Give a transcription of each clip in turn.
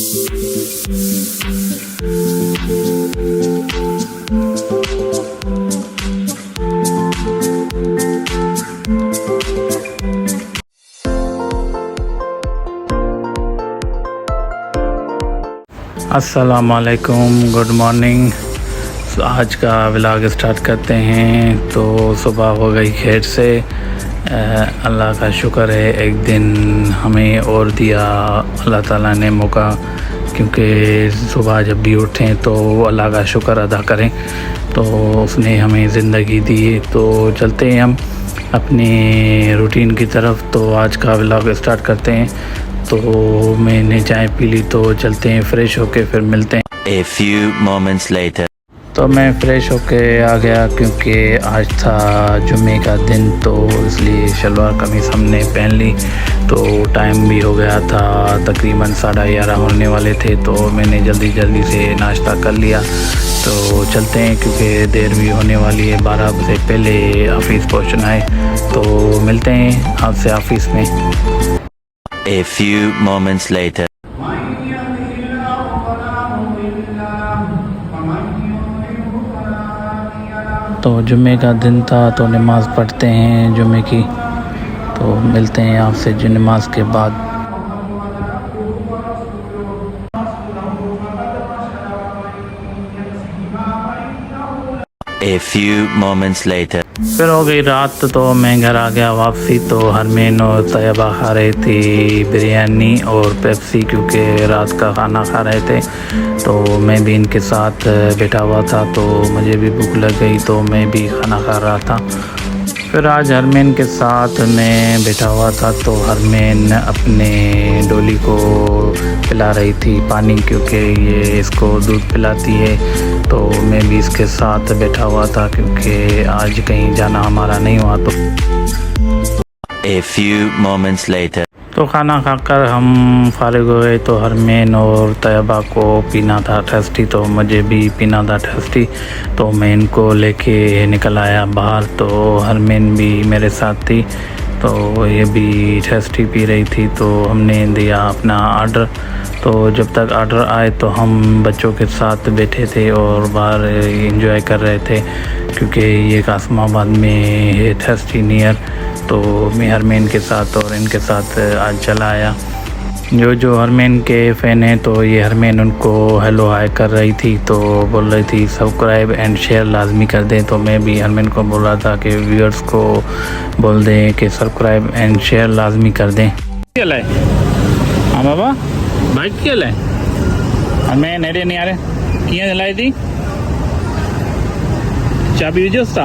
अस्सलामुअलैकुम, good morning. आज का व्लॉग स्टार्ट करते हैं। तो सुबह हो गई खैर से। अल्लाह का शुक्र है, एक दिन हमें और दिया अल्लाह ताला ने मौका, क्योंकि सुबह जब भी उठें तो अल्लाह का शुक्र अदा करें। तो उसने हमें ज़िंदगी दी। तो चलते हैं हम अपने रूटीन की तरफ। तो आज का व्लॉग स्टार्ट करते हैं। तो मैंने चाय पी ली, तो चलते हैं फ्रेश होके फिर मिलते हैं। A few moments later. तो मैं फ़्रेश होके आ गया, क्योंकि आज था जुम्मे का दिन, तो इसलिए शलवार कमीज़ हमने पहन ली। तो टाइम भी हो गया था, तकरीबन 11:30 होने वाले थे। तो मैंने जल्दी से नाश्ता कर लिया। तो चलते हैं, क्योंकि देर भी होने वाली है, 12 बजे पहले ऑफ़िस पहुंचना है। तो मिलते हैं आपसे ऑफ़िस में। A few moments later. तो जुम्मे का दिन था, तो नमाज़ पढ़ते हैं जुम्मे की। तो मिलते हैं आपसे जो नमाज के बाद। A few moments later. फिर हो गई रात, तो मैं घर आ गया वापसी। तो हरमीन और तैयबा खा रही थी बिरयानी और पेप्सी, क्योंकि रात का खाना खा रहे थे। तो मैं भी इनके साथ बैठा हुआ था, तो मुझे भी भूख लग गई, तो मैं भी खाना खा रहा था। फिर आज हरमीन के साथ मैं बैठा हुआ था। तो हरमीन अपने डोली को पिला रही थी पानी, क्योंकि ये इसको दूध पिलाती है। तो मैं भी इसके साथ बैठा हुआ था, क्योंकि आज कहीं जाना हमारा नहीं हुआ। तो A few moments later. तो खाना खाकर हम फारिग हो गए। तो हरमीन और तैयबा को पीना था टेस्टी, तो मुझे भी पीना था टेस्टी। तो मैं इनको लेके निकल आया बाहर। तो हरमीन भी मेरे साथ थी, तो ये भी टेस्टी पी रही थी। तो हमने दिया अपना ऑर्डर। तो जब तक ऑर्डर आए, तो हम बच्चों के साथ बैठे थे और बाहर एंजॉय कर रहे थे, क्योंकि ये कासमाबाद में है टेस्टी नियर। तो मैं हरमीन के साथ और इनके साथ आज चला आया। जो हरमीन के फ़ैन हैं, तो ये हरमीन उनको हेलो हाय कर रही थी। तो बोल रही थी सब्सक्राइब एंड शेयर लाजमी कर दें। तो मैं भी हरमीन को बोल रहा था कि व्यूअर्स को बोल दें कि सब्सक्राइब एंड शेयर लाजमी कर दें। क्या है हाँ बाबा, बाइक क्या है हमें नेड़े नहीं आ रहे। किया जलाई थी चाबी विजोस्ता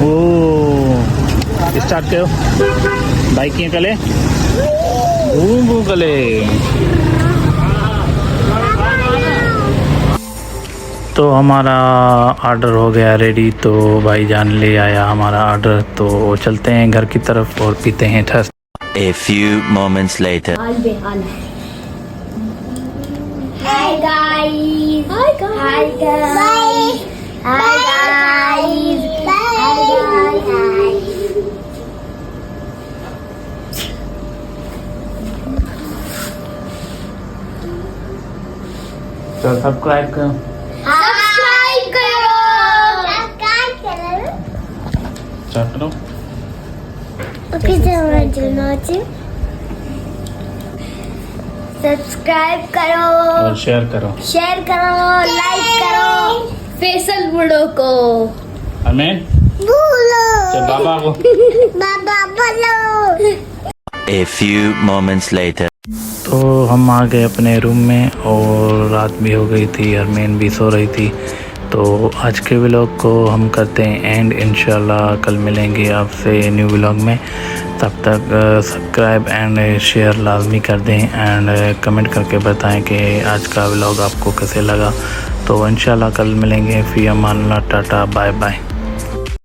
ओ स्टार्ट करो बाइक किए कले घूम कले। तो हमारा ऑर्डर हो गया रेडी। तो भाईजान ले आया हमारा ऑर्डर। तो चलते हैं घर की तरफ और पीते हैं ठस। A few moments later. Hi guys. Hi guys. Hi guys. Bye. Hi guys. Bye. Hi. तो सब्सक्राइब करो। Subscribe करो. Subscribe करो. स्टार्ट करो। Okay, सब्सक्राइब करो और शेयर करो। शेयर करो, लाइक करो, फैसल बुढ़ो को हमें बोलो, बाबा को बाबा बोलो। A few moments later. तो हम आ गए अपने रूम में और रात भी हो गई थी, हरमीन भी सो रही थी। तो आज के व्लॉग को हम करते हैं एंड इंशाल्लाह कल मिलेंगे आपसे न्यू व्लॉग में। तब तक सब्सक्राइब एंड शेयर लाजमी कर दें एंड कमेंट करके बताएं कि आज का व्लॉग आपको कैसे लगा। तो इंशाल्लाह कल मिलेंगे। फ़ी अमान अल्लाह, टाटा बाय बाय।